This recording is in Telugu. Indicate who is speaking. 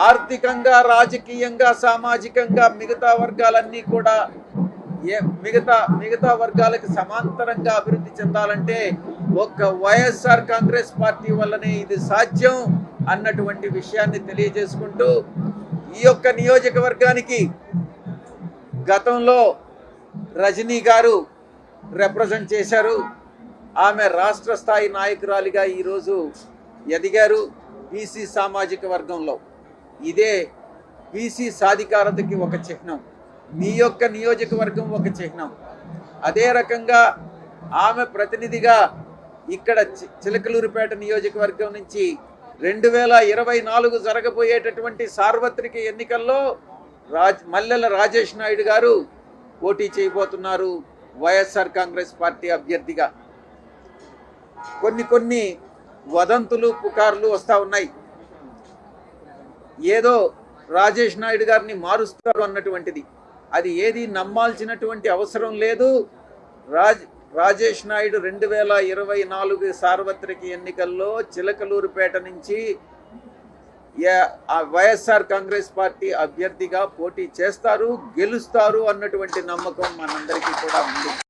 Speaker 1: ఆర్థికంగా, రాజకీయంగా, సామాజికంగా మిగతా వర్గాలన్నీ కూడా మిగతా వర్గాలకు సమాంతరంగా అభివృద్ధి చెందాలంటే ఒక్క వైఎస్ఆర్ కాంగ్రెస్ పార్టీ వల్లనే ఇది సాధ్యం అన్నటువంటి విషయాన్ని తెలియజేసుకుంటూ ఈ యొక్క నియోజకవర్గానికి గతంలో రజనీ గారు రిప్రజెంట్ చేశారు. ఆమె రాష్ట్ర స్థాయి నాయకురాలిగా ఈరోజు ఎదిగారు బీసీ సామాజిక వర్గంలో. ఇదే బీసీ సాధికారతకి ఒక చిహ్నం, మీ యొక్క నియోజకవర్గం ఒక చిహ్నం. అదే రకంగా ఆమె ప్రతినిధిగా ఇక్కడ చిలకలూరిపేట నియోజకవర్గం నుంచి 2024 జరగబోయేటటువంటి సార్వత్రిక ఎన్నికల్లో మల్లెల రాజేష్ నాయుడు గారు పోటీ చేయబోతున్నారు వైఎస్ఆర్ కాంగ్రెస్ పార్టీ అభ్యర్థిగా. కొన్ని వదంతులు, పుకార్లు వస్తూ ఉన్నాయి. ఏదో రాజేష్ నాయుడు గారిని మారుస్తారు అన్నటువంటిది. అది ఏది నమ్మాల్సినటువంటి అవసరం లేదు. రాజేష్ నాయుడు 2024 సార్వత్రిక ఎన్నికల్లో చిలకలూరుపేట నుంచి వైఎస్ఆర్ కాంగ్రెస్ పార్టీ అభ్యర్థిగా పోటీ చేస్తారు, గెలుస్తారు అన్నటువంటి నమ్మకం మనందరికీ కూడా ఉంది.